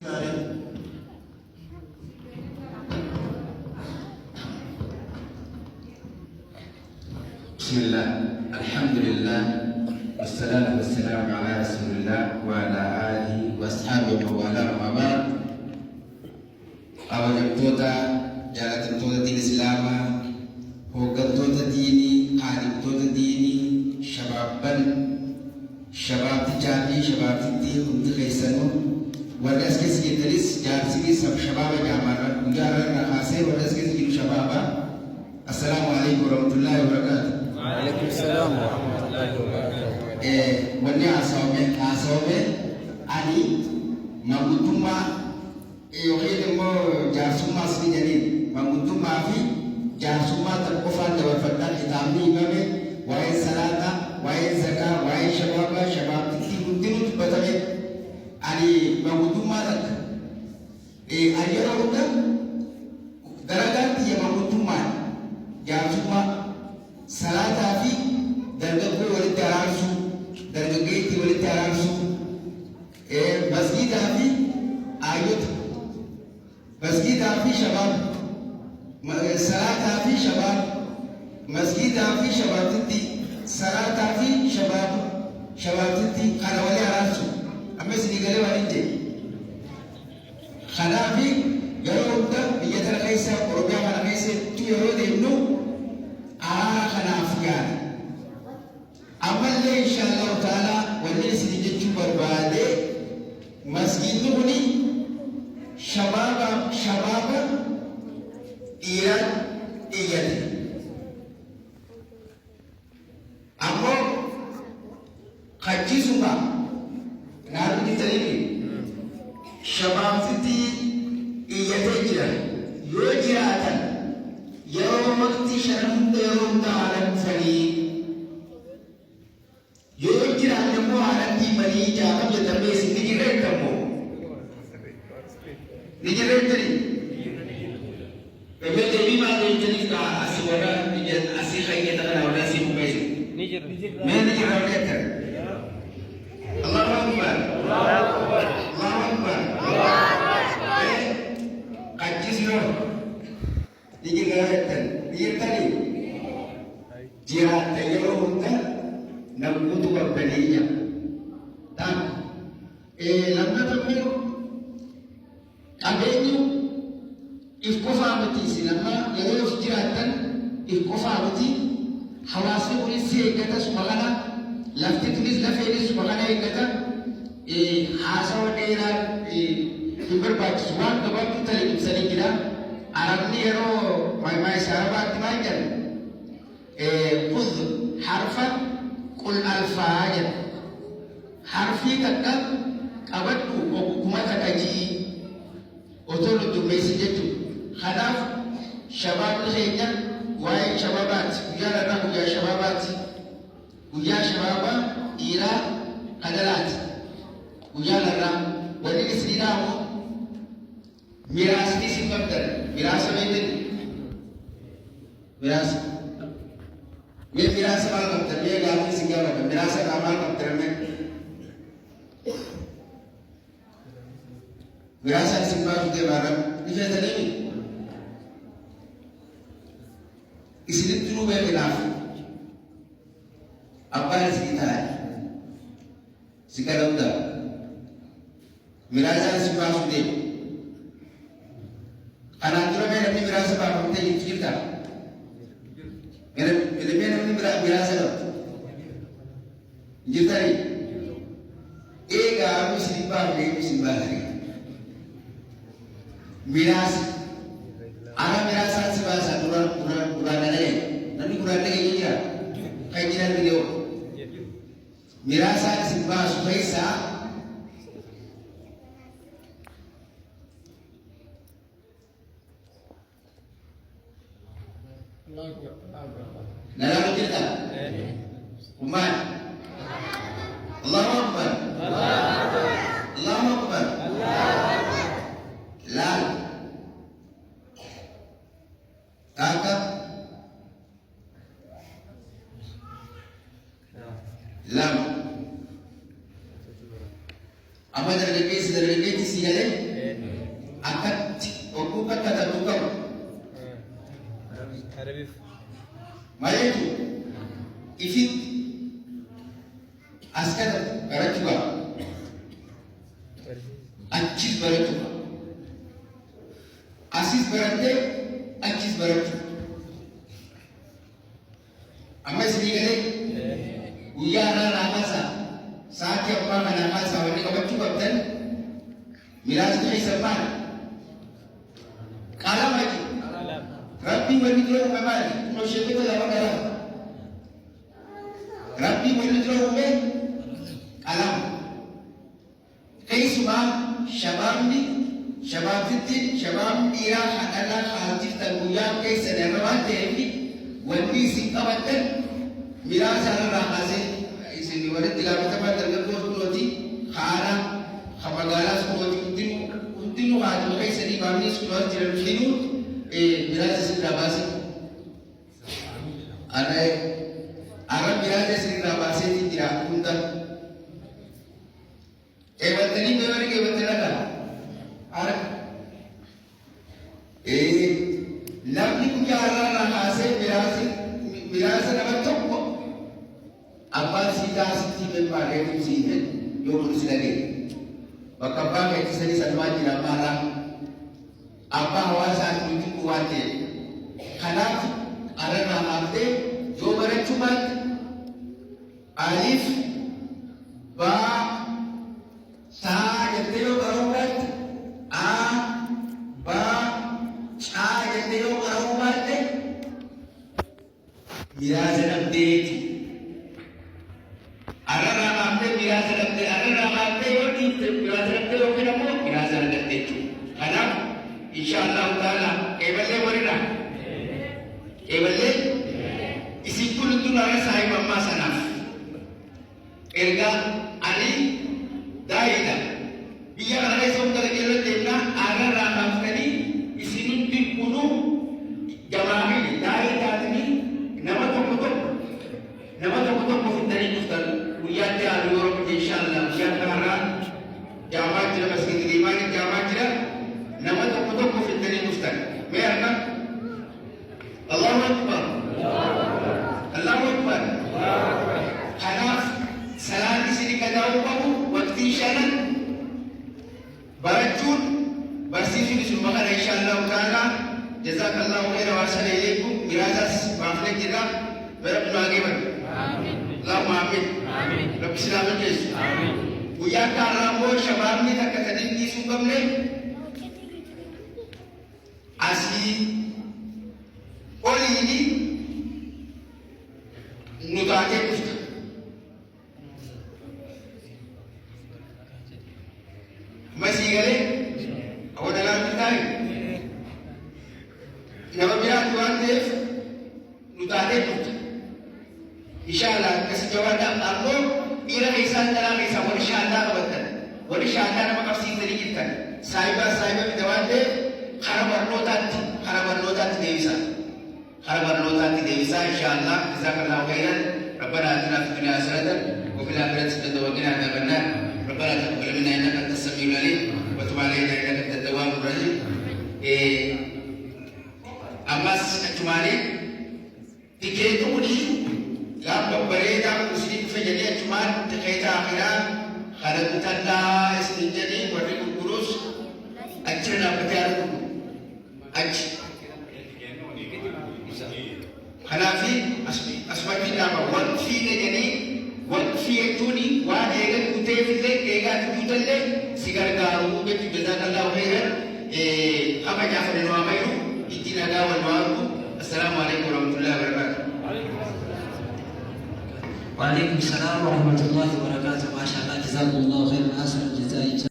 بسم الله الحمد لله والصلاة والسلام على رسول الله وعلى آله وأصحابه وعلى ما بعد. أوجبتوتا جالتوتا دين الإسلام وقدتوتا ديني عالمتوتا ديني شباب تجاري شباب تدي هم تخيسنو ورس كيس كتلس جارسي سب شباب جامعة جارنا خاصة ورس كيس كيلو شبابا. السلام عليكم ورحمة الله وبركاته. وعليكم السلام ورحمة الله وبركاته. Wani asome ani mangutuma yohede mo jasuma sijani mangutuma fi jasuma takofan da wafatan itamni imame wae salata wae zaka wae shabab tinu batame ani mangutuma tak ayero uta daragati ya mangutuma jasuma salata fi dargago wali taransu dargaggeetti walitti araarsu masgiidaa fi ayyota masgiidaa fi shabaab salaataa fi shabaab masgiidaa fi shabaabtitti salaataa fi shabaabtitti kana wali araarsu amma isinii galee waan hin jedhe kanaafi yeroo hunda biyya tana keessa oromiyaa kana keessattu yeroo deemnu araara kanaaf yaada. Amallee inshallah taala wanni isin jechuu barbaade masgiidni kuni shababa dhiiran iyyate ammoo qajjisuma naaru ditaniini shabaabtitti iyyatee jiran yoo jiraatan yeroo waqti shanan hunda yeroo hunda haala dhufanii yoo jiraan immoo haalatti manii jaafam jedhamees ni jirreedhamoo ni jirreettani bebe deebii maa deemtaniif kaa asii warra asii qayyata kana warra asii bukeessu mee ni jirra warreettan Allahu Akbar Allahu Akbar qajjisnoo ni jirreettan ni jirtani jiraatta yeroo hunda namoota barbaadeenyaa ta'an lammata immoo qabeenyi if qofaa miti isin amma yeroo of jiraattan if qofaa miti hawaasni kunis si eeggata suma kana lafti tunis lafeenis suma kana eeggata haasawa dheeraa hin barbaachisu waan gabaabduu tale ibsanii jira arabni yeroo maayimaa isaa arabaatti maal jedhan khudh harfan قل الفاجر حرفي تكا قبض وكما تكجي وطول الدميسي جتو خلاف شباب الخيجة وهي شبابات ويا لنا ويا شبابات ويا شبابا إلى قدرات ويا لنا ولكن سيناه ميراث دي سيمبتر ميراث بيتن ميراث ये मिरास माल कब्तर ये गाली सिंगा वाला मिरास का माल कब्तर में मिरास का सिंगा के बारे में इसे नहीं इसलिए तुरु में खिलाफ अब्बा ने सीखा है सिंगा लौटा मिरास का सिंगा सुने अनातुरा में अपनी मिरास का हमने ये चिल्ता मेरे अपनी मिरास है जितनी एक आदमी सिंबा है मिरास आना मिरास साथ से बात पूरा नहीं ननी पूरा नहीं ये कहीं जिला भी हो मिरास साथ सिंबा सुबह Nala kita, umat, Allahu Akbar, Allahu Akbar, Lal, Takab, Lam. Apa dari lebih siapa? akkatti oguu kakkatatu qabu mayeetu ifitti as kana barachuu qaba achis barachuu qaba asis barattee achis barachuu amma isinii galee guyyaa irraa raamasa sa'aatii abbaa kanaa maasaa wanni qabachuu qabdan miraasni keessa maali qalama ji rabbii wanni dura uume maalinosheekota lama qalama rabbii wanni dura uume qalama keessumaa shabaabni shabaabtitti shabaab dhiiraa hadhalaa haaltiftan guyyaa keessan irra waan ta'eef wanni isin qabattan miraasa irraa kaasee isin walitti gaafatamaa dargaggoo sunooti haala magaalaa sunooti hundinuu haatuma keessanii baamni sunooti jiran hundinuu miraasa isin irraa baase arra miraasa isin irraa baaseetiin jira hunda eebbantanii meewani eebbantanii lagaa ara namni guyyaa irraa kaasee miraasa nama tokko abbaan siidaa sitti membaadhee tumsiite yoo kunis dhagee bakka abbaa keessanii sanumaa jira maala abbaa hawaasaa nuti waan ta'e kanaaf ararraa haaftee yoo barachuu baatte aliif baa saa jettee yoo qaroo baatte baa caa jettee yoo qaroo baatte miraasa dhabdeeti ararraa haaftee miraasa dhabdee ararraa haaftee yoo dhiifte miraasa dhabdee yookiin ammoo miraasa dhabdeetu kanaaf inshallah taala eeballee walirra eeballee isin kun duraan saayib ammaa sanaaf erga ani daayida biyya kana keessa hunda keessa deemnaa ararraa haaftanii isin hundi kunuu jamaahini daayidaatanii nama tokko fitanii dhuftan guyyaatti haala yoo rabbi inshallah guyyaa kanarraa jaamaa jira masgiidi liimaani jaamaa jira nama tokko fitanii dhuftan mee arga Allahu akbar kanaaf salaan isin gadaa'uu qabu waqtii shanan barachuun barsiisuun isuma kana inshallah taala jazakallahu khayra wa assalamu alaykum miraasas baafne jira rabbi nu ageeban اللهم آمين رب سلام الجيش وياك على شبابني تكتدين دي سوكمني أسي قولي نتاكي كفتا مسيغلي أو دلال بتاعي نما بيان دوان ديف نتاكي كفتا inshallah kasi jawaban aku ira kesan dalam kesan wali syanda nama kapsi terikitkan saiba bidawande harapan notat devisa inshallah jazakallahu khairan rabbana atina fid dunya hasanatan wa fil akhirati hasanatan wa qina adzaban nar rabbana taqabbal minna innaka antas samiul alim wa tub alaina innaka antat tawwabur rahim amas cumane diketu ni Gapa berita muslim fajri cuma terkait akhirat kalau tanda istinjani beri kurus ajar dapat jalan ajar Hanafi asma'i nama wakfi ni wakfi itu ni wah egan kutai file egan kutai le sigar garu betul jazakallahu khairan apa jafar nama itu itinaga wal ma'ruf assalamualaikum warahmatullahi wabarakatuh وعليكم السلام ورحمة الله وبركاته ما شاء الله جزاكم الله خير الجزاء